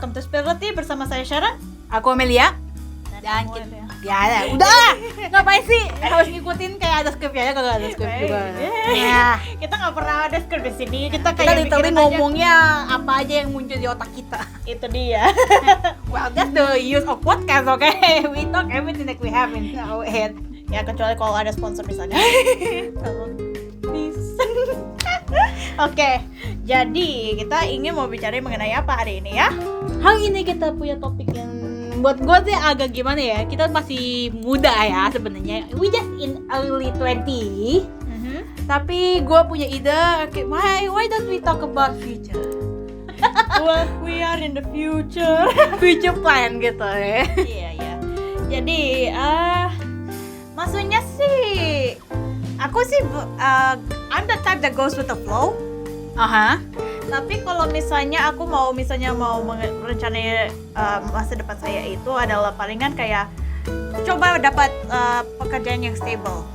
welcome to Spirituality bersama saya Sharon. Aku Amelia. Dan ya udah ngapain sih harus ngikutin kayak ada skripnya kalau ada skrip juga. Ya. Kita nggak pernah ada skrip di sini. Kita literally ngomongnya apa aja yang muncul di otak kita. Itu dia. Well, that's the use of podcast, okay? We talk everything that we have in our head. Ya kecuali kalau ada sponsor misalnya. Tolong, please. Oke, jadi kita ingin mau bicara mengenai apa hari ini ya? Hari ini kita punya topik yang buat gue sih agak gimana ya. Kita masih muda ya sebenarnya. We just in early 20. Tapi gue punya ide, okay, why don't we talk about future? Well, we are in the future. Future plan gitu ya. Iya. Jadi, maksudnya sih, aku sih, I'm the type that goes with the flow. Tapi kalau misalnya aku mau merencanakan masa depan saya itu adalah palingan kayak coba dapat pekerjaan yang stable,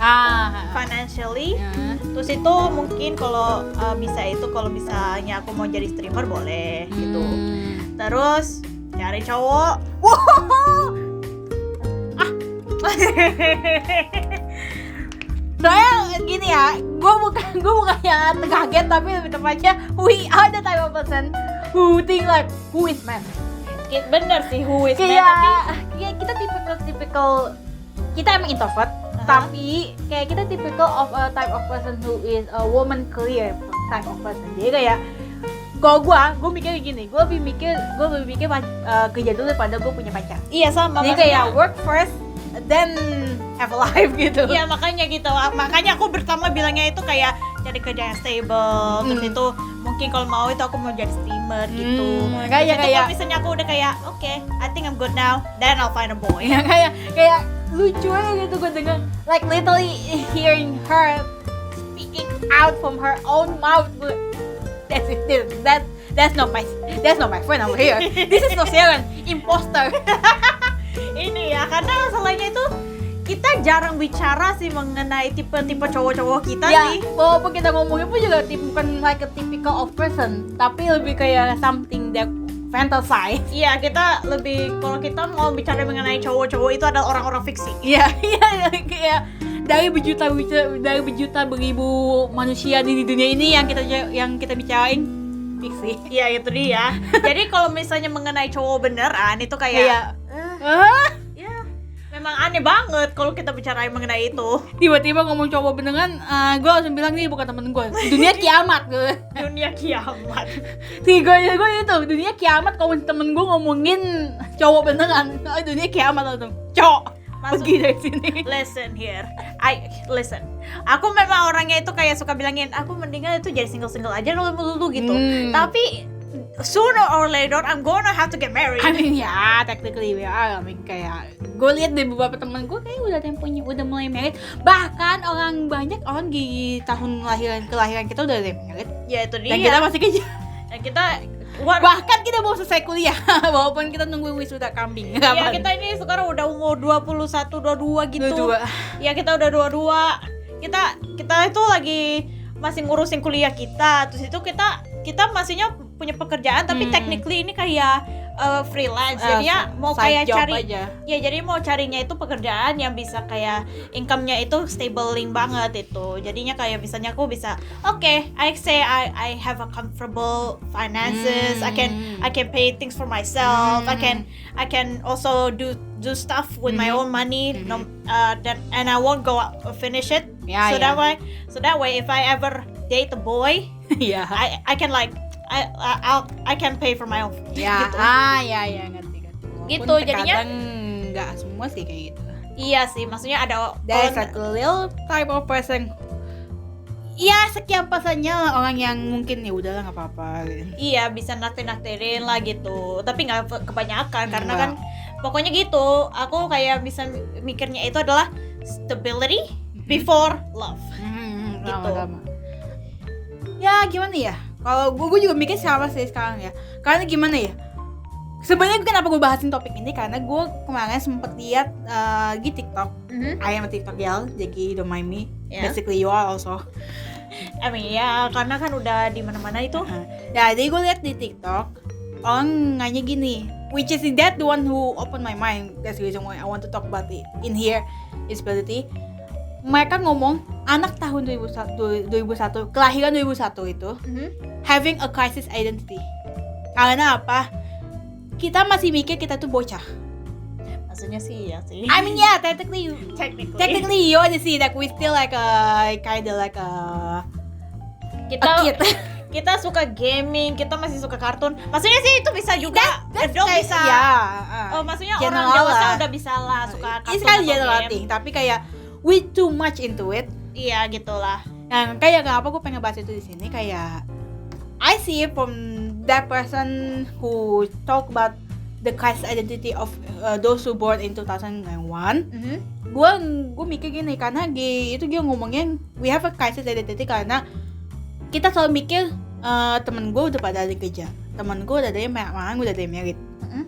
financially. Terus itu mungkin kalau kalau misalnya aku mau jadi streamer boleh gitu. Terus cari cowok. Soalnya gini ya, gue bukan yang kaget, tapi lebih tepatnya we are the type of person who think like who is man. Bener sih, who is man, tapi kayak kita tipikal kita emang introvert, tapi kayak kita typical of a type of person who is a woman career type of person. Jadi kayak kalau gue mikir gini, gue lebih mikir kerja dulu daripada gue punya pacar. Iya sama. Jadi kayak work first, then have a life gitu. Iya makanya gitu. Makanya aku pertama bilangnya itu kayak cari kerja yang stable. Terus itu mungkin kalau mau itu aku mau jadi streamer gitu. Kayak kalau misalnya aku udah kayak okay, I think I'm good now, then I'll find a boy. Ya kayak lucu aja gitu gue denger, like literally hearing her speaking out from her own mouth. That's not my friend over here. This is no Sharon, imposter. Ini ya, karena masalahnya itu kita jarang bicara sih mengenai tipe-tipe cowok-cowok kita ya, sih. Walaupun kita ngomongin pun juga bukan like a typical of person, tapi lebih kayak something that fantasize. Iya, kita lebih kalau kita mau bicara mengenai cowok-cowok itu adalah orang-orang fiksi. Iya, kayak dari berjuta beribu manusia di dunia ini yang kita bicarain fiksi. Iya, itu dia. Jadi kalau misalnya mengenai cowok beneran itu kayak ya, memang aneh banget kalau kita bicara mengenai itu. Tiba-tiba ngomong cowok beneran, gue langsung bilang nih bukan temen gue. Dunia kiamat gue. Dunia kiamat. Gue itu dunia kiamat kalau temen gue ngomongin cowok beneran. Dunia kiamat langsung. Pergi dari sini. Listen here. Listen. Aku memang orangnya itu kayak suka bilangin aku mendingan itu jadi single aja dulu gitu. Tapi sooner or later I'm gonna have to get married. I mean ya, technically we are. I mean kayak gue lihat dari beberapa teman gue kayak udah mulai married. Bahkan banyak orang di tahun kelahiran kita udah married. Ya itu dia. Dan kita masih kerja. Dan kita bahkan kita mau selesai kuliah walaupun kita nunggu wisuda kambing. Ya kita ini sekarang udah umur 21, 22 gitu. 22. Ya kita udah 22. Kita itu lagi masih ngurusin kuliah kita. Terus itu kita masihnya punya pekerjaan tapi technically ini kayak freelance. Jadi ya mau kayak cari aja. Ya jadi mau carinya itu pekerjaan yang bisa kayak income-nya itu stabling banget itu. Jadinya kayak misalnya aku bisa I have a comfortable finances. I can pay things for myself. I can also do stuff with my own money. And I won't go out finish it. That way if I ever date a boy, I can like I can pay for my own. Ya, gitu. Ngerti. Gitu jadinya nggak semua sih kayak gitu. Iya sih, maksudnya ada there's a little type of person. Iya, sekian persennya orang yang mungkin ya udahlah nggak apa-apa. Iya, bisa naktir-naktirin lah gitu. Tapi nggak kebanyakan karena kan pokoknya gitu. Aku kayak bisa mikirnya itu adalah stability before love. Gitu. Sama. Ya gimana ya? Kalau gue juga mikir sama sih sekarang ya. Karena gimana ya? Sebenarnya kenapa gue bahasin topik ini karena gue kemarin sempet lihat di TikTok. I am a TikTok girl, jadi don't mind me. Basically you are also. I mean ya karena kan udah di mana-mana itu. Ya, jadi gue lihat di TikTok orang nanya gini, which is that the one who open my mind. That's the reason why I want to talk about it in here is berarti mereka ngomong anak tahun 2001 kelahiran 2001 itu having a crisis identity. Karena apa? Kita masih mikir kita tuh bocah. Maksudnya sih ya sih. I mean yeah, technically you already see that we still like a kinda like a kid. Kita suka gaming, kita masih suka kartun. Maksudnya sih itu bisa juga adult bisa. Maksudnya orang dewasa udah bisa lah suka kartun. It's kind of general thing, tapi kayak we too much into it. Iya, gitulah. Nah, kayak kenapa gue pengen bahas itu di sini kayak I see it from that person who talk about the crisis identity of those who born in 2001. Gue mikir gini karena itu dia ngomongin we have a crisis identity karena kita selalu mikir temen gue udah pada ada kerja, temen gue udah ada yang udah ada yang merit,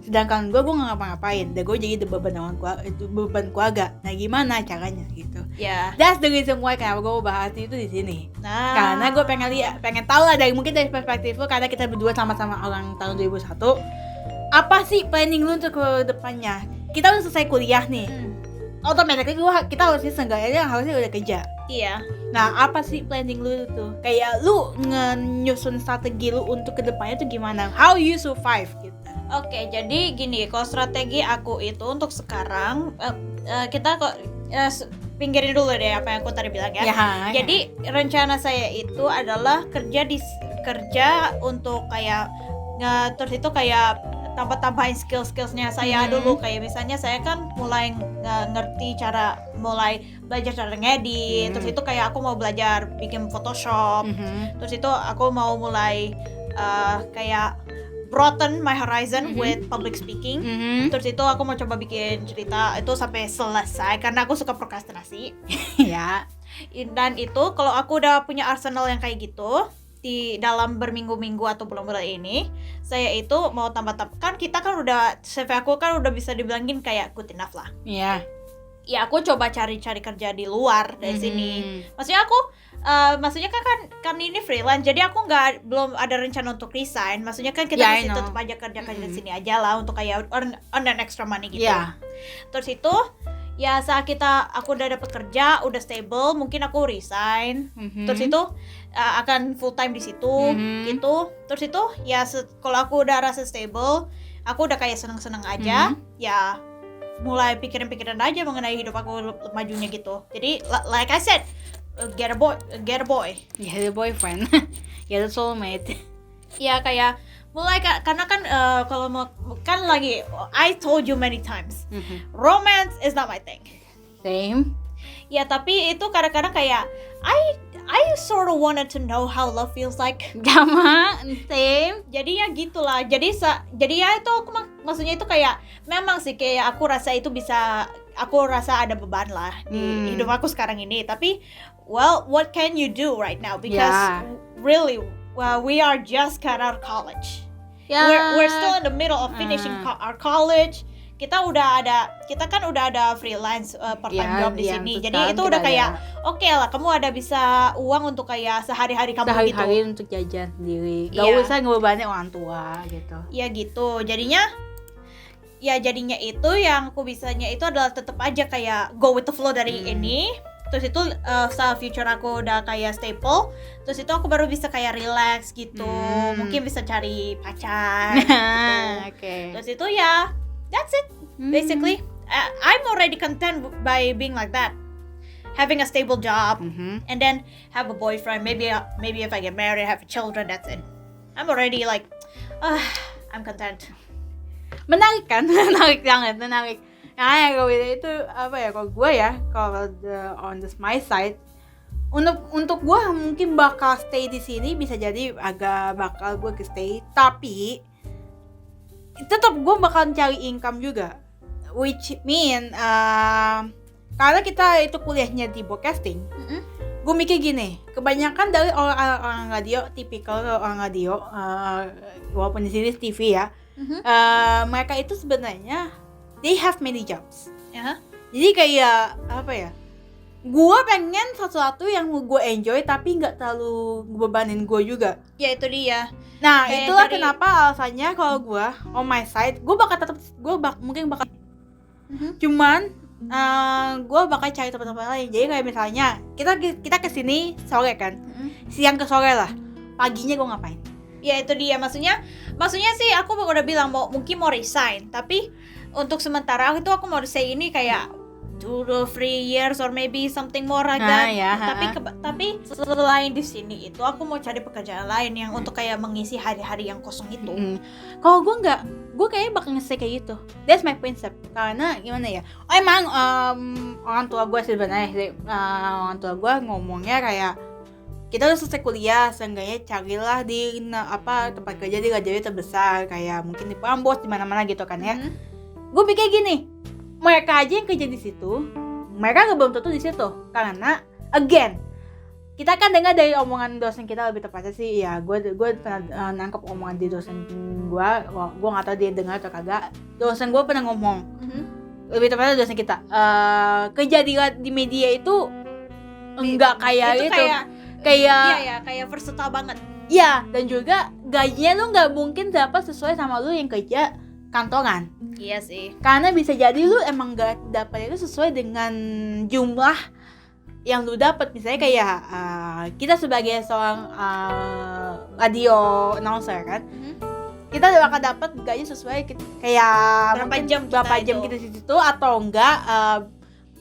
sedangkan gue nggak ngapa-ngapain, dan gue jadi beban keluarga. Nah gimana caranya gitu? Yeah. That's the reason why kenapa gue bahas itu di sini. Karena gue pengen tahu lah dari perspektif lo, karena kita berdua sama-sama orang tahun 2001. Apa sih planning lu untuk ke depannya? Kita udah selesai kuliah nih. Otomatis kita harusnya udah kerja. Iya. Nah, apa sih planning lu tuh? Kayak lu nyusun strategi lu untuk kedepannya tuh gimana? How you survive gitu? Oke, jadi gini, kalau strategi aku itu untuk sekarang kita kok pinggirin dulu deh apa yang aku tadi bilang ya. Jadi rencana saya itu adalah kerja untuk kayak terus itu kayak tambah-tambahin skillsnya saya dulu. Kayak misalnya saya kan mulai ngerti mulai belajar cara ngedit, terus itu kayak aku mau belajar bikin Photoshop, terus itu aku mau mulai kayak broaden my horizon with public speaking, terus itu aku mau coba bikin cerita itu sampai selesai karena aku suka prokrastinasi. Ya. Dan itu kalau aku udah punya arsenal yang kayak gitu di dalam berminggu-minggu atau bulan-bulan ini, saya itu mau tambah kan kita kan udah CV aku kan udah bisa dibilangin kayak good enough lah. Iya. Ya aku coba cari kerja di luar dari sini. Maksudnya aku maksudnya kan ini freelance, jadi aku belum ada rencana untuk resign. Maksudnya kan kita masih tetap aja kerja di sini aja lah untuk kayak earn an extra money gitu. Terus itu ya saat aku udah dapat kerja, udah stable, mungkin aku resign. Terus itu akan full time di situ gitu. Terus itu ya kalau aku udah rasa stable, aku udah kayak seneng-seneng aja, ya mulai pikiran aja mengenai hidup aku majunya gitu. Jadi like I said, get a boy, get a boyfriend, get a soulmate. Ya kayak mulai karena kan kalau mau kan lagi I told you many times, romance is not my thing. Same. Ya tapi itu kadang-kadang kayak I sort of wanted to know how love feels like. Sama, same. Jadi ya gitulah. Jadi ya itu aku maksudnya itu kayak memang sih kayak aku rasa ada beban lah di hidup aku sekarang ini. Tapi well, what can you do right now? Because really, well, we are just got out of college. We're still in the middle of finishing our college. Kita kan udah ada freelance part time job di sini. Jadi itu udah kayak oke lah, kamu ada bisa uang untuk kayak sehari-hari kamu sehari-hari untuk jajan sendiri. Gak usah ngebebanin orang tua gitu. Ya gitu. Jadinya itu yang aku bisanya itu adalah tetap aja kayak go with the flow dari ini. Terus itu saat future aku udah kayak stable, terus itu aku baru bisa kayak relax gitu. Mungkin bisa cari pacar gitu. Terus itu ya that's it. Basically, I'm already content by being like that. Having a stable job, and then have a boyfriend. Maybe if I get married, have children. That's it. I'm already like, I'm content. Menarik kan? Menarik banget, menarik. Nah, kalau itu apa ya? Kalau gue ya, kalau on my side, untuk gue mungkin bakal stay di sini, bisa jadi bakal gue stay, tapi tetap gue bakal cari income juga, which mean karena kita itu kuliahnya di broadcasting, gue mikir gini, kebanyakan dari orang radio, tipikal orang radio, walaupun di sini TV ya, mereka itu sebenarnya they have many jobs. Jadi kayak apa ya? gue pengen sesuatu yang gue enjoy tapi nggak terlalu bebanin gue juga. Ya itu dia. Nah Kayak itulah cari- kenapa alasannya kalau gue on my side gue bakal tetap mungkin bakal cuman gue bakal cari tempat-tempat lain. Jadi kayak misalnya kita kesini sore kan, siang ke sore lah, paginya gue ngapain? Ya itu dia, maksudnya sih aku udah bilang mungkin mau resign, tapi untuk sementara itu aku mau say ini kayak 2 to 3 years or maybe something more like that. ya, Tapi selain di sini itu aku mau cari pekerjaan lain yang untuk kayak mengisi hari-hari yang kosong itu. Kalau gue nggak, gue kayaknya bakal nge-stay kayak gitu. That's my principle. Karena gimana ya? Emang orang tua gue sebenarnya orang tua gue ngomongnya kayak kita udah selesai kuliah, seenggaknya carilah di tempat kerja di gaji terbesar, kayak mungkin di Prambors di mana-mana gitu kan ya. Gue pikir gini, mereka aja yang kerja di situ, mereka belum tentu di situ, karena again kita kan dengar dari omongan dosen kita, lebih tepatnya sih ya gue pernah nangkep omongan di dosen gue nggak tahu dia dengar atau kagak. Dosen gue pernah ngomong, lebih tepatnya dosen kita, kerja di media itu enggak kayak itu gitu, kayak iya kayak versatile banget. ya, dan juga gajinya lu nggak mungkin dapat sesuai sama lu yang kerja kantoran. Iya sih. Karena bisa jadi lu emang gak dapat itu sesuai dengan jumlah yang lu dapat. Misalnya kayak kita sebagai seorang radio announcer kan, kita bakal dapat gaji sesuai kayak berapa jam kita di situ, atau enggak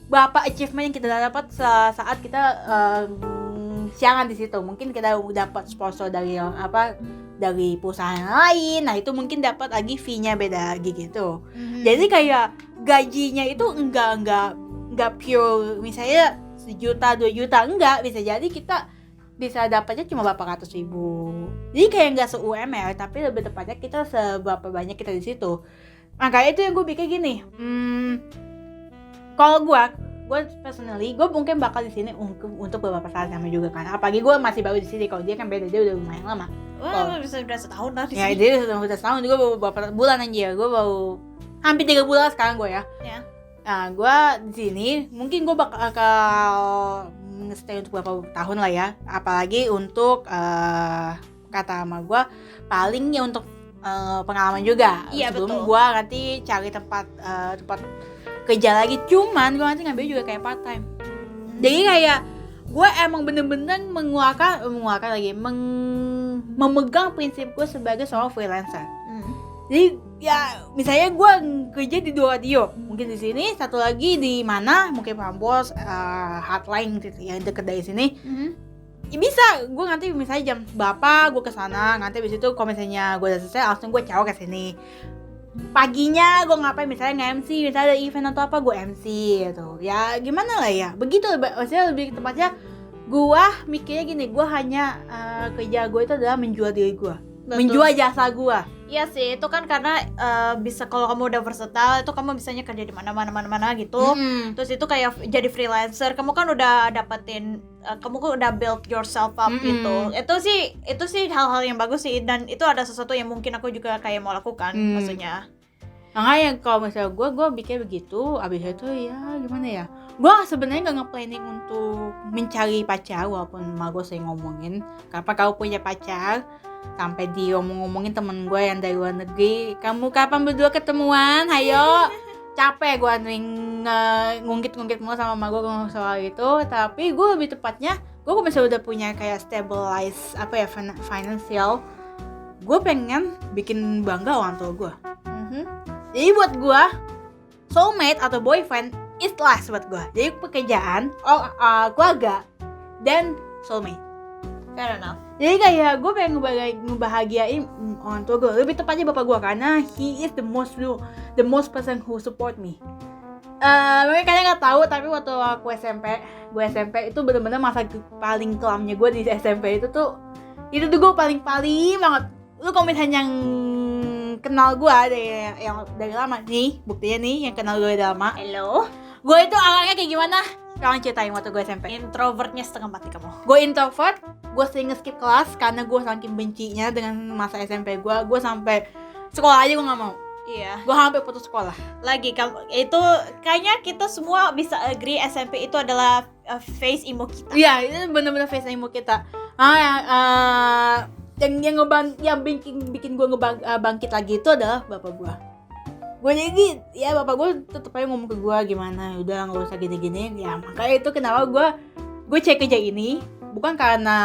berapa achievement yang kita dapat saat kita siaran di situ. Mungkin kita dapat sponsor dari dari perusahaan lain, nah itu mungkin dapat lagi fee-nya beda lagi gitu. Jadi kayak gajinya itu enggak pure misalnya 1 juta 2 juta, enggak, bisa jadi kita bisa dapatnya cuma berapa ratus ribu. Jadi kayak enggak se-UMR, tapi lebih tepatnya kita seberapa banyak kita di situ. Makanya itu yang gue pikir gini, kalau gue personally, gue mungkin bakal di sini untuk beberapa saat sama juga kan. Apalagi gue masih baru di sini, kalau dia kan beda, dia udah lumayan lama. Wah, bisa udah setahun lah di Ya, sini. dia udah setahun, juga baru beberapa bulan aja. Gue baru hampir 3 bulan sekarang gue ya. Nah, gue di sini mungkin gue bakal stay untuk beberapa tahun lah ya. Apalagi untuk kata sama gue, paling ya untuk pengalaman juga. Iya, sebelum betul. gue nanti cari tempat kerja lagi. Cuman gue nanti ngambil juga kayak part time. Jadi kayak gue emang bener-bener memegang prinsip gue sebagai seorang freelancer. Jadi ya misalnya gue kerja di 2 radio, mungkin di sini, satu lagi di mana, mungkin Prambors, Hotline gitu, yang deket dari sini. Ya bisa, gue nanti misalnya jam berapa gue kesana, nanti abis itu kalau misalnya gue udah selesai langsung gue caw ke sini. Paginya gue ngapain, misalnya nge-MC, misalnya ada event atau apa, gue MC gitu. Ya gimana lah ya, begitu. Maksudnya lebih tepatnya gue mikirnya gini, gue hanya kerja gue itu adalah menjual diri gue, menjual jasa gue. Iya sih, itu kan karena bisa, kalau kamu udah versatile itu kamu bisanya kerja di mana-mana gitu. Terus itu kayak jadi freelancer, kamu kan udah dapetin, kamu kan udah build yourself up gitu. Itu sih hal-hal yang bagus sih, dan itu ada sesuatu yang mungkin aku juga kayak mau lakukan, maksudnya. Makanya kalau misalnya gue bikin begitu, abis itu ya gimana ya, gue sebenarnya gak nge-planning untuk mencari pacar, walaupun emak gue sering ngomongin, kenapa kau punya pacar, sampai dia ngomongin temen gue yang dari luar negeri, kamu kapan berdua ketemuan, hayo. Capek gue ngungkit mulu sama emak gue soal itu. Tapi gue lebih tepatnya, gue misalnya udah punya kayak stabilize financial, gue pengen bikin bangga orang tua gue. Jadi buat gue, soulmate atau boyfriend is last buat gue. Jadi pekerjaan, keluarga, dan soulmate. Fair enough. Jadi kayak gue pengen ngebahagiain orang tua gue, lebih tepatnya bapak gue, karena he is the most person who support me. Mungkin kalian nggak tahu, tapi waktu aku SMP itu benar-benar masa paling kelamnya gue di SMP itu tuh gue paling banget. Lu kalau misalnya yang kenal gue dari lama nih, buktinya nih yang kenal gue dari lama. Hello. Gue itu orangnya kayak gimana? Sekarang ceritain waktu gue SMP. Introvertnya setengah mati kamu. Gue introvert, gue sering skip kelas karena gue saking bencinya dengan masa SMP gue. Gue sampai sekolah aja gue nggak mau. Iya. Gue hampir putus sekolah. Lagi itu kayaknya kita semua bisa agree SMP itu adalah phase emo kita. Iya, itu benar-benar phase emo kita. Yang bikin gue bangkit lagi itu adalah bapak gue. Gue jadi ya bapak gue tetap aja ngomong ke gue gimana, udah nggak usah gini-gini. Ya makanya itu kenapa gue cari kerja ini bukan karena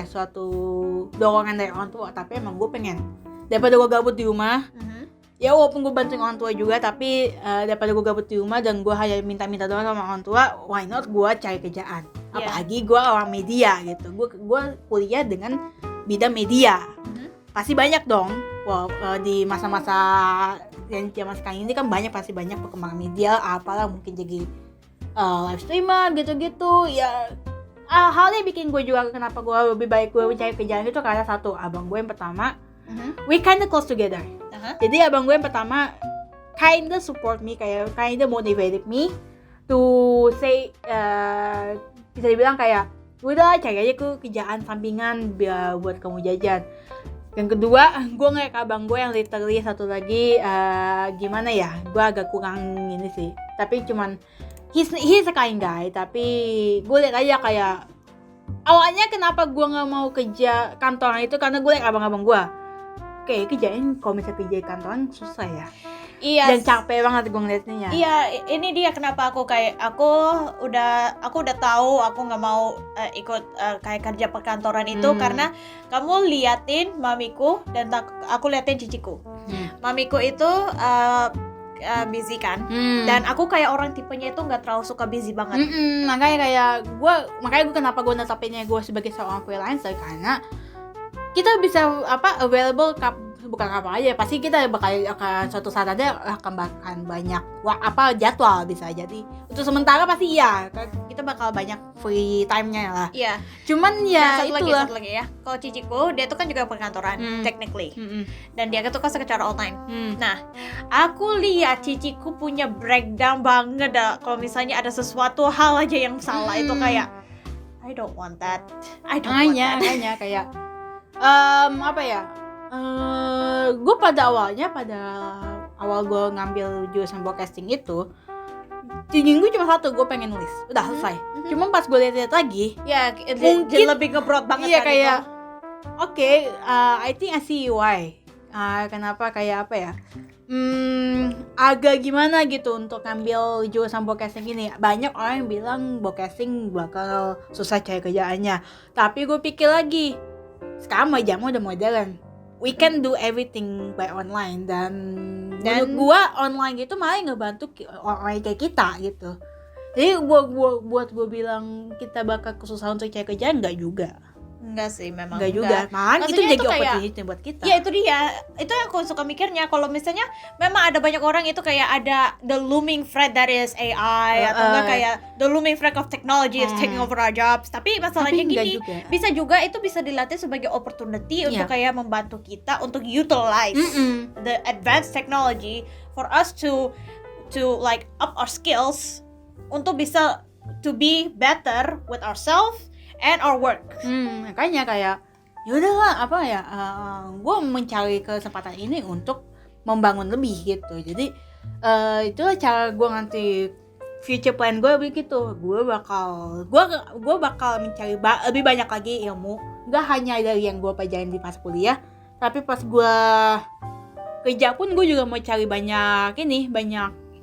suatu dorongan dari orang tua, tapi emang gue pengen daripada gue gabut di rumah. Ya walaupun gue bantuin orang tua juga, tapi daripada gue gabut di rumah dan gue hanya minta-minta doang sama orang tua, why not gue cari kerjaan. Apalagi gue orang media gitu, gue kuliah dengan bidang media. Pasti banyak dong. Di masa-masa yang zaman sekarang ini kan pasti banyak perkembangan media, apalah mungkin jadi live streamer gitu-gitu. Ya hal yang bikin gue juga kenapa gue lebih baik gue mencari kerjaan itu karena satu, abang gue yang pertama, we kinda close together. Jadi abang gue yang pertama kinda support me, kayak kinda motivated me to say, bisa dibilang kayak udah cari aja kerjaan sampingan biar buat kamu jajan. Yang kedua, gue ngeliat abang gue yang literally satu lagi, gimana ya, gue agak kurang ini sih, tapi cuman he's a kind guy, tapi gue liat aja kayak awalnya kenapa gue nggak mau kerja kantoran itu karena gue liat abang-abang gue kayak kerjain, kalau misalnya kerja kantoran susah ya. Iya. Dan capek banget gue ngeliatnya. Iya, ini dia kenapa aku udah tahu aku nggak mau ikut kayak kerja perkantoran itu karena kamu liatin mamiku dan aku liatin ciciku. Mamiku itu busy kan, dan aku kayak orang tipenya itu nggak terlalu suka busy banget. Makanya gue kenapa gue netapinnya gue sebagai seorang freelancer karena kita bisa available bukan kapan aja, pasti kita akan suatu saat ada akan banyak jadwal bisa jadi untuk sementara pasti iya kita bakal banyak free time-nya lah. Iya. Cuman ya satu lagi ya. Kalau ciciku dia tuh kan juga perkantoran technically. Dan dia tuh kan secara online. Nah, aku lihat ciciku punya breakdown banget kalau misalnya ada sesuatu hal aja yang salah itu kayak I don't want that. Makanya kayak gue pada awal gue ngambil jurusan broadcasting itu tujuan gue cuma satu, gue pengen nulis, udah selesai. Cuma pas gue lihat lagi ya mungkin lebih ngebrot banget iya, kan kayak itu. Okay, I think I see why. Kenapa kayak agak gimana gitu untuk ngambil jurusan broadcasting ini. Banyak orang yang bilang broadcasting bakal susah cari kerjaannya, tapi gue pikir lagi, sekarang udah modern, we can do everything by online, dan menurut gue online gitu malah ngebantu orang kayak kita gitu. Jadi buat gue bilang kita bakal kesusahan untuk cari kerjaan, enggak juga. Enggak sih, memang enggak juga. Malah itu jadi opportunity buat kita. Ya itu dia. Itu yang aku suka mikirnya. Kalau misalnya memang ada banyak orang itu kayak ada the looming threat that is AI atau enggak kayak the looming threat of technology is taking over our jobs. Tapi masalahnya gini, bisa juga itu bisa dilatih sebagai opportunity untuk kayak membantu kita untuk utilize the advanced technology for us to like up our skills untuk bisa to be better with ourselves and our work. Makanya kayak yaudahlah gue mencari kesempatan ini untuk membangun lebih gitu. Jadi itulah cara gue nanti future plan gue begitu. Gue bakal mencari lebih banyak lagi ilmu, nggak hanya dari yang gue pelajarin di pas kuliah, tapi pas gue kerja pun gue juga mau cari banyak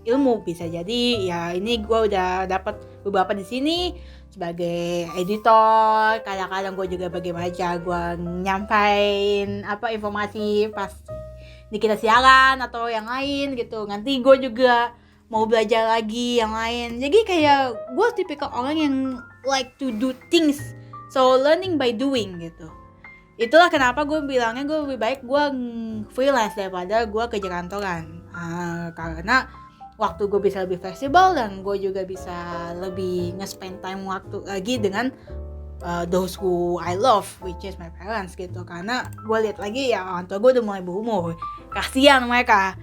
ilmu. Bisa jadi ya ini gue udah dapat beberapa di sini sebagai editor, kadang-kadang gue juga bagaimana cara gue nyampain informasi pas di kita siaran atau yang lain gitu. Nanti gue juga mau belajar lagi yang lain. Jadi kayak gue tipikal orang yang like to do things, so learning by doing gitu. Itulah kenapa gue bilangnya gue lebih baik gue freelance daripada gue kerja kantoran, karena waktu gue bisa lebih fleksibel dan gue juga bisa lebih nge-spend time waktu lagi dengan those who I love, which is my parents gitu. Karena gue lihat lagi ya orang tua gue udah mulai berumur, kasihan mereka.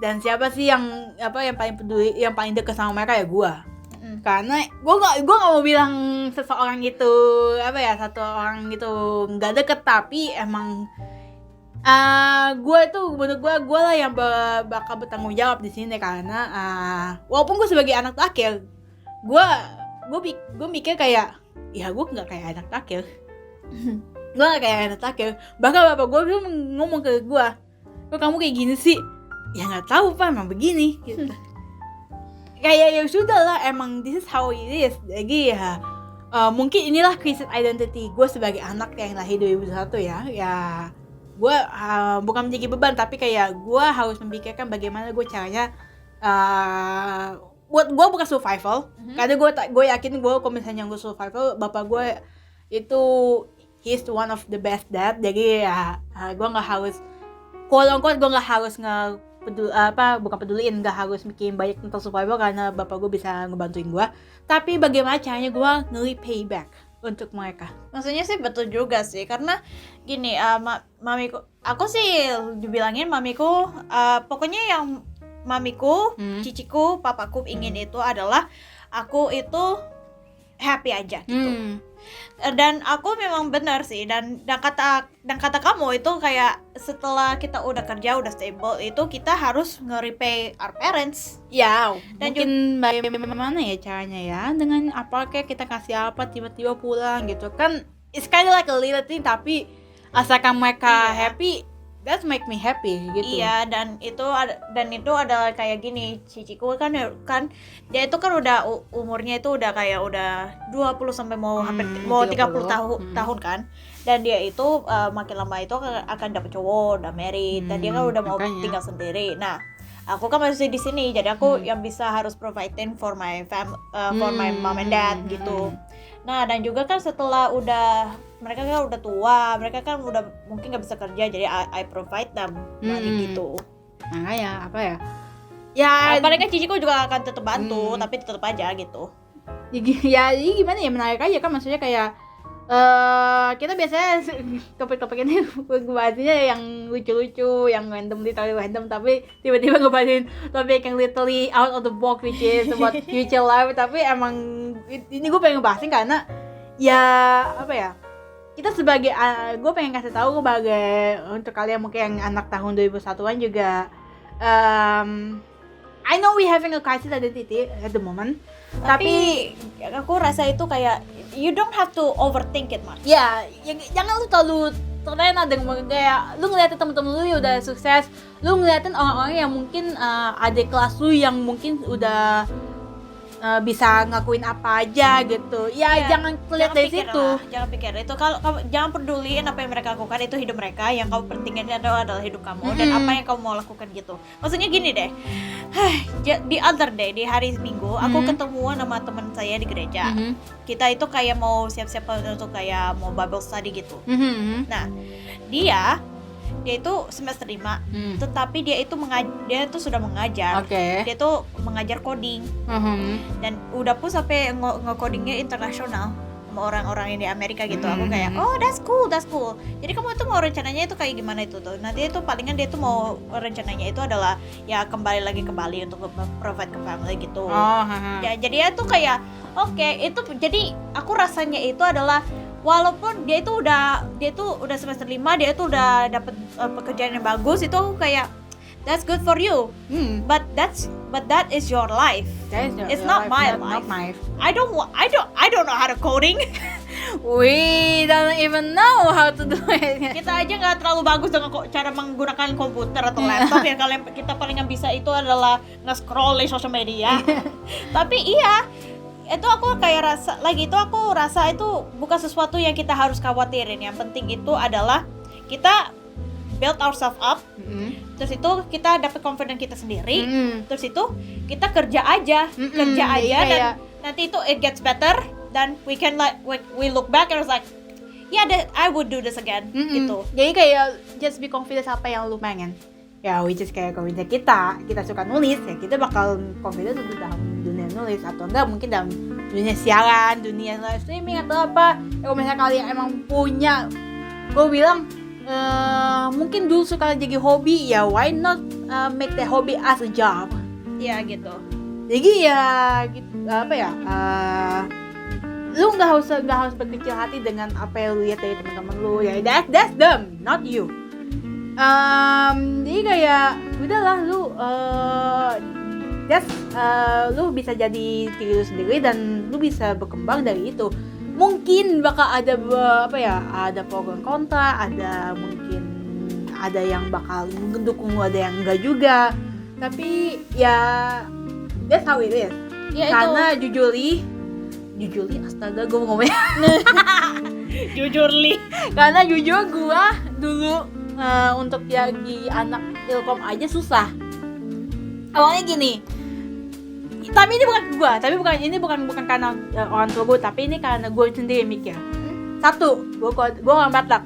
Dan siapa sih yang paling peduli, yang paling dekat sama mereka ya gue. Karena gue nggak mau bilang seseorang itu satu orang gitu nggak deket, tapi emang Gue itu menurut gue lah yang bakal bertanggung jawab di sini karena walaupun gue sebagai anak terakhir, gue mikir kayak ya gue nggak kayak anak terakhir. Gue nggak kayak anak terakhir. Bahkan bapak gue dulu ngomong ke gue, kok kamu kayak gini sih? Ya nggak tahu pak, emang begini gitu. Kayak ya sudah lah, emang this is how it is. Jadi ya mungkin inilah crisis identity gue sebagai anak yang lahir 2001 ya. Ya gue bukan menjadi beban, tapi kayak gue harus memikirkan bagaimana gue caranya buat gue bukan survival. Karena gue yakin gue kalau misalnya gue survival, bapak gue itu he's one of the best dad. Jadi ya gue nggak harus quote-unquote gue nggak harus bukan peduliin, nggak harus bikin banyak tentang survival karena bapak gue bisa ngebantuin gue. Tapi bagaimana caranya gue nge-repay back untuk mereka. Maksudnya sih betul juga sih, karena gini, mamiku, aku sih dibilangin mamiku, pokoknya yang mamiku, ciciku, papaku ingin itu adalah aku itu happy aja gitu. Dan aku memang benar sih, dan kata kamu itu kayak setelah kita udah kerja udah stable itu kita harus nge-repay our parents ya. Dan mungkin bagaimana ya caranya ya, dengan apa kayak kita kasih apa tiba-tiba pulang gitu kan, it's kind of like a little thing, tapi asalkan mereka happy, that make me happy gitu. Iya, dan itu adalah kayak gini, ciciku kan dia itu kan udah umurnya itu udah kayak udah 20 sampai mau hampir mau 30 tahun kan. Dan dia itu makin lama itu akan dapet cowok, udah married, dan dia kan udah mau tinggal sendiri. Nah, aku kan masih di sini, jadi aku yang bisa harus providing for my for my mom and dad gitu. Nah, dan juga kan setelah mereka kan udah tua, mereka kan udah mungkin nggak bisa kerja, jadi I provide them money gitu. Nah ya apa ya? Ya paling kan ciciku juga akan tetap bantu, tapi tetap aja gitu. Ya gimana ya, menarik aja kan, maksudnya kayak kita biasanya topik-topik ini ngebahasnya yang lucu-lucu, yang random, tapi tiba-tiba ngebahasin topik yang literally out of the box, which is about future life. Tapi emang ini gue pengen ngebahasin karena ya apa ya, kita sebagai gue pengen kasih tahu sebagai untuk kalian mungkin yang anak tahun 2001-an juga, I know we having a crisis identity at the moment, tapi aku rasa itu kayak you don't have to overthink it much. Ya jangan lu terlalu terlena dengan kayak lu ngeliatin temen-temen lu yang udah sukses, lu ngeliatin orang-orang yang mungkin adik kelas lu yang mungkin udah bisa ngakuin apa aja gitu. Ya jangan lihat dari situ. Jangan pikir itu, kalau kamu jangan peduliin apa yang mereka lakukan, itu hidup mereka. Yang kamu pentingin adalah hidup kamu dan apa yang kamu mau lakukan gitu. Maksudnya gini deh. The other day, di hari Minggu, aku ketemuan sama teman saya di gereja. Kita itu kayak mau siap-siap untuk kayak mau Bible study gitu. Nah, dia itu semester 5, tetapi dia itu sudah mengajar. Dia tuh mengajar coding. Dan udah pun sampai nge-codingnya internasional sama orang-orang yang di Amerika gitu. Aku kayak, oh that's cool. Jadi kamu itu mau rencananya itu kayak gimana itu tuh? Nanti itu palingan dia tuh mau rencananya itu adalah ya kembali lagi ke Bali untuk provide ke family gitu. Ya jadi ya tuh kayak oke, itu jadi aku rasanya itu adalah walaupun dia itu udah semester 5, dia itu udah dapet pekerjaan yang bagus, itu aku kayak that's good for you. But that is your life. It's not my life. I don't know how to coding. We don't even know how to do it. Kita aja nggak terlalu bagus dengan cara menggunakan komputer atau laptop. Yang kita paling yang bisa itu adalah nge-scroll di sosial media. Tapi iya, itu aku rasa itu bukan sesuatu yang kita harus khawatirin. Yang penting itu adalah kita build ourselves up, terus itu kita dapat confidence kita sendiri, terus itu kita kerja aja dan nanti itu it gets better, dan we can we look back and it's like I would do this again gitu. Jadi kayak just be confident apa yang lu pengen. Ya, which is kayak kalau kita suka nulis, ya kita bakal confident untuk dalam dunia nulis, atau enggak mungkin dalam dunia siaran, dunia live streaming atau apa. Ya, kalau misalnya kalian emang punya, gue bilang mungkin dulu suka jadi hobi, ya why not make that hobby as a job? Ya gitu. Jadi ya gitu, apa ya? Lu nggak harus berkecil hati dengan apa yang lu lihat dari teman-teman lu, ya that's them, not you. Jadi kayak udahlah lu lu bisa jadi diri lu sendiri dan lu bisa berkembang dari itu. Mungkin bakal ada ada pro dan kontra, mungkin ada yang bakal mendukung lu, ada yang enggak juga. Tapi ya that's how it is. Ya, karena jujurly astaga gue ngomongnya jujur li. karena jujur gue dulu untuk jadi anak Ilkom aja susah. Awalnya gini, tapi ini bukan karena orang tua gue, tapi ini karena gue sendiri mikir. Satu, gue orang Batak.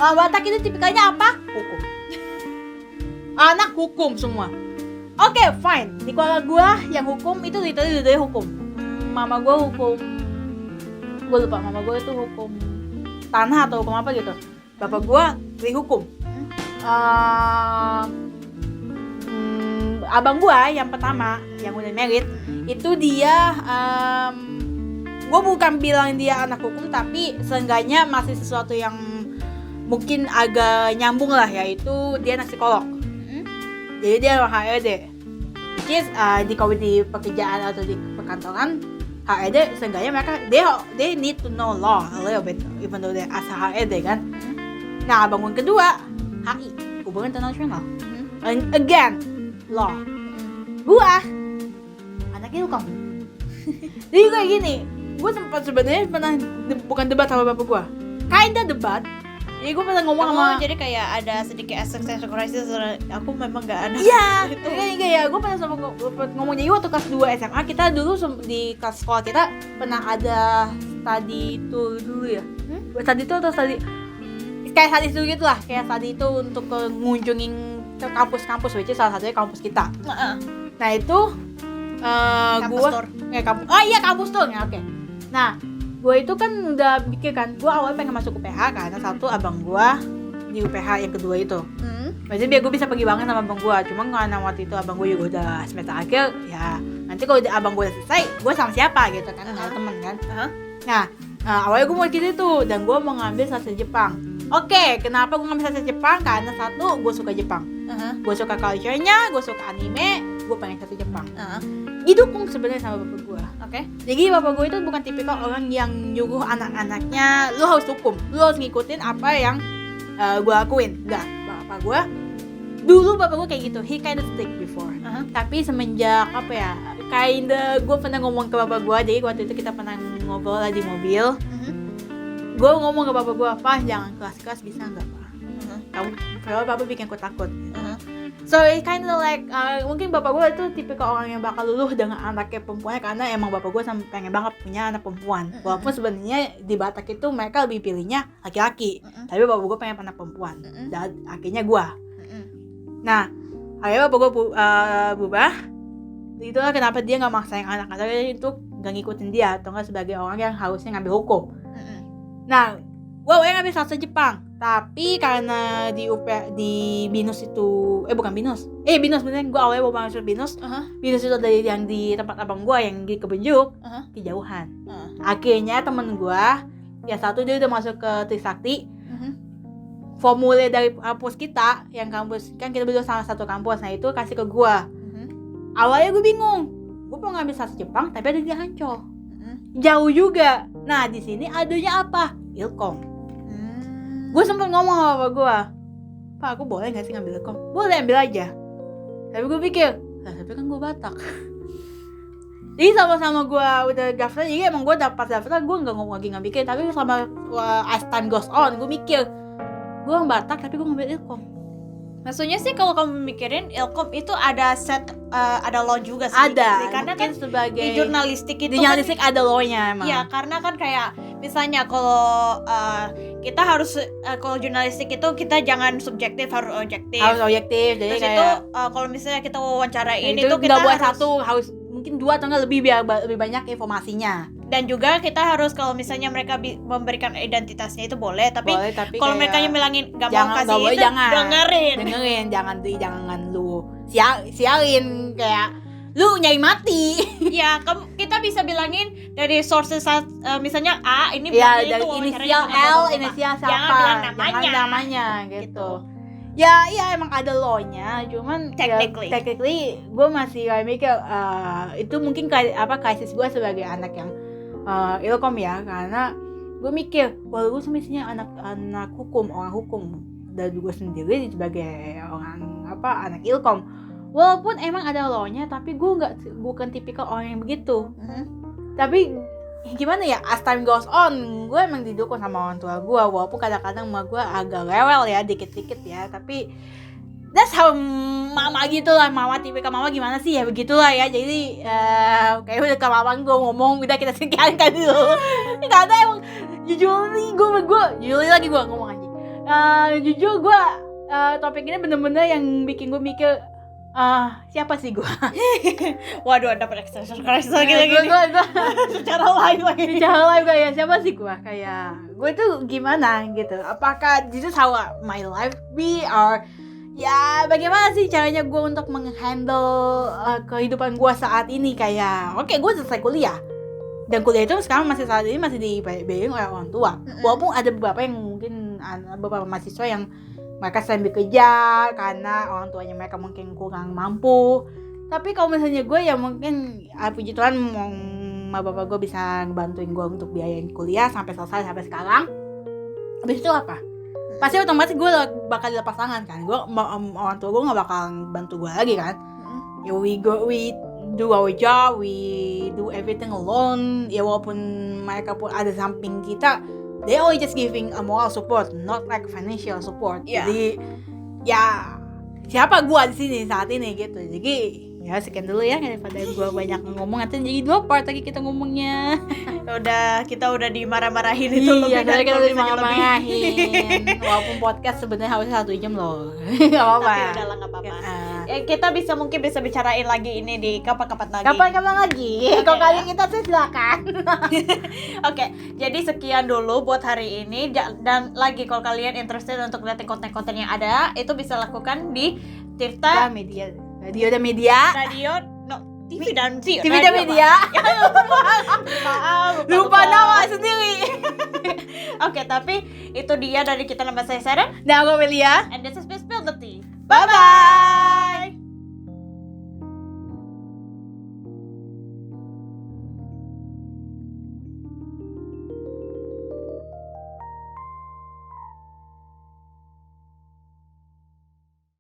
Orang Batak itu tipikalnya apa? Hukum. Anak hukum semua. Oke, fine. Di keluarga gue yang hukum itu literally dari hukum. Mama gue hukum, gue lupa, mama gue itu hukum tanah atau hukum apa gitu. Bapak gue dari hukum. Abang gue yang pertama, yang udah married, itu dia, gue bukan bilang dia anak hukum, tapi seenggaknya masih sesuatu yang mungkin agak nyambung lah, yaitu dia anak psikolog. Jadi dia orang HRD, which is di pekerjaan atau di perkantoran, HRD seenggaknya mereka they need to know law a little bit, even though they as HRD kan. Nah, abang gue kedua HI, hubungan internasional, and again law. Gua anaknya hukum. Jadi kayak gini, gue sebenarnya pernah bukan debat sama bapak gue, kinda debat. Jadi gue pernah ngomong sama, jadi kayak ada sedikit existential crisis. Aku memang gak ada. Iya, kayak gue pernah ngomong. Jadi waktu kelas 2 SMA kita dulu di kelas sekolah kita pernah ada study tour dulu ya. Study tour atau kayak study tour gitu lah, kayak study itu untuk ngunjungin ke kampus-kampus, which is salah satunya kampus kita. Nah itu kampus tour ya, oke. Nah gue itu kan udah mikir kan, gue awalnya pengen masuk UPH karena satu abang gue di UPH yang kedua itu. Maksudnya biar gue bisa pergi banget sama abang gue. Cuma karena waktu itu abang gue juga udah semester akhir, ya nanti kalau abang gue udah selesai, gue sama siapa gitu kan, nggak ada temen kan. Nah awalnya gue mau gitu tuh, dan gue mau ngambil sastra Jepang. Oke, kenapa gue ngambil sastra Jepang? Karena satu, gue suka Jepang, gue suka culture-nya, gue suka anime, gue pengen sastra Jepang. Didukung sebenarnya sama bapak gue. Jadi bapak gue itu bukan tipikal orang yang nyuruh anak-anaknya lu harus hukum, lu harus ngikutin apa yang gue lakuin. Enggak, bapak gue kayak gitu, he kinda strict before. Tapi semenjak gue pernah ngomong ke bapak gue. Jadi waktu itu kita pernah ngobrol lah di mobil. Gue ngomong ke bapak gue, "Pak, jangan kelas-kelas bisa nggak, Pak? Kalau bapak bikin aku takut." So it kind of like mungkin bapak gue itu tipikal orang yang bakal luluh dengan anaknya perempuannya, karena emang bapak gue pengen banget punya anak perempuan. Walaupun sebenarnya di Batak itu mereka lebih pilihnya laki-laki, tapi bapak gue pengen anak perempuan. Dan akhirnya gue. Nah, akhirnya bapak gue berubah. Itulah kenapa dia nggak maksain anak-anaknya itu nggak ngikutin dia, atau nggak sebagai orang yang harusnya ngambil hukum. Nah, gue awalnya ngambil sastra Jepang, tapi karena di BINUS itu BINUS beneran, gue awalnya mau masuk BINUS. BINUS itu dari yang di tempat abang gue yang di Kebenjuk, kejauhan. Akhirnya temen gue yang satu dia udah masuk ke Trisakti. Formulir dari kampus kita, yang kampus kan kita berdua sama satu kampus, nah itu kasih ke gue. Awalnya gue bingung, gue mau ngambil sastra Jepang tapi ada di Ancol, jauh juga. Nah di sini adanya apa? Ilkom. Gue sempet ngomong sama bapak gue, "Pak, aku boleh gak sih ngambil Ilkom?" "Boleh, ambil aja." Tapi gue pikir, tapi kan gue Batak. Jadi sama-sama gue udah daftar, jadi emang gue dapat daftar, gue gak ngomong lagi nggak mikir. Tapi selama as time goes on, gue mikir, gue orang Batak tapi gue ngambil Ilkom. Maksudnya sih kalau kamu mikirin Ilkom itu ada ada law juga sih. Ada, karena kan sebagai di jurnalistik itu ada law-nya emang. Iya, karena kan kayak misalnya kalau kita harus kalau jurnalistik itu kita jangan subjektif, harus objektif. Jadi terus kayak itu kalau misalnya kita wawancarain itu nggak kita buat satu, harus mungkin dua atau nggak lebih, biar lebih banyak informasinya. Dan juga kita harus, kalau misalnya mereka memberikan identitasnya itu boleh, tapi kalau mereka yang bilangin nggak mau kasih boleh, itu, dengerin, jangan lu sialin, kayak lu nyai mati. Ya, kita bisa bilangin dari sources misalnya A ini ya, dari inisial L, inisial siapa, jangan bilang namanya gitu. Ya iya emang ada law-nya, cuman Technically. gue masih kayak mikir itu mungkin krisis gue sebagai anak yang ilkom ya, karena gue mikir gue semestinya anak hukum, orang hukum, dan gue sendiri sebagai orang anak ilkom, walaupun emang ada law-nya, tapi gue bukan tipikal orang yang begitu. Tapi gimana ya, as time goes on, gue emang didukung sama orang tua gue, walaupun kadang-kadang emak gue agak rewel ya, dikit-dikit ya, tapi that's how mama gitu lah, mama tipikal mama gimana sih ya begitulah ya. Jadi kayak udah ke mama gue ngomong, udah kita singkirkan dulu. Nggak ada emang, jujur nih gue lagi gue ngomong aja. Jujur gue topik ini bener-bener yang bikin gue mikir siapa sih gue? Waduh, ada extension crisis lagi. Secara live kayak siapa sih gue? Kayak gue tuh gimana gitu? Apakah this is how my life be, or ya bagaimana sih caranya gue untuk menghandle kehidupan gue saat ini? Kayak oke, gue selesai kuliah, dan kuliah itu sekarang saat ini masih dibiayain oleh orang tua. Walaupun ada beberapa yang mungkin beberapa mahasiswa yang mereka sambil kerja karena orang tuanya mereka mungkin kurang mampu. Tapi kalau misalnya gue ya mungkin puji Tuhan bapak gue bisa ngebantuin gue untuk biayain kuliah sampai selesai sampai sekarang. Habis itu apa? Pasti otomatis gue bakal dilepas tangan kan. Orang tua gue nggak bakal bantu gue lagi kan. Ya we do our job, we do everything alone. Ya walaupun mereka pun ada samping kita, they only just giving a moral support, not like financial support. Yeah. Jadi ya siapa gua di sini saat ini gitu. Jadi ya sekian dulu ya, daripada gua banyak ngomong nanti jadi 2 part lagi kita ngomongnya. Kita udah dimarah-marahin itu Iya, lebih dari kita udah lebih. dimarahin. Walaupun podcast sebenarnya harusnya 1 jam loh. Enggak apa-apa. Tapi udahlah, enggak apa-apa. Ya, kita mungkin bisa bicarain lagi ini di kapan-kapan lagi. Kapan-kapan lagi. Kalau kalian kita sih silakan. Oke, jadi sekian dulu buat hari ini. Dan lagi kalau kalian interested untuk lihat konten-konten yang ada, itu bisa lakukan di Tirta Media. Radio dan Media. TV dan TV dan Media. Maaf, Lupa nama sendiri. Oke, tapi itu dia dari kita, nama saya Sarah. Dan aku Melia. And this is Spill the Tea. Bye-bye.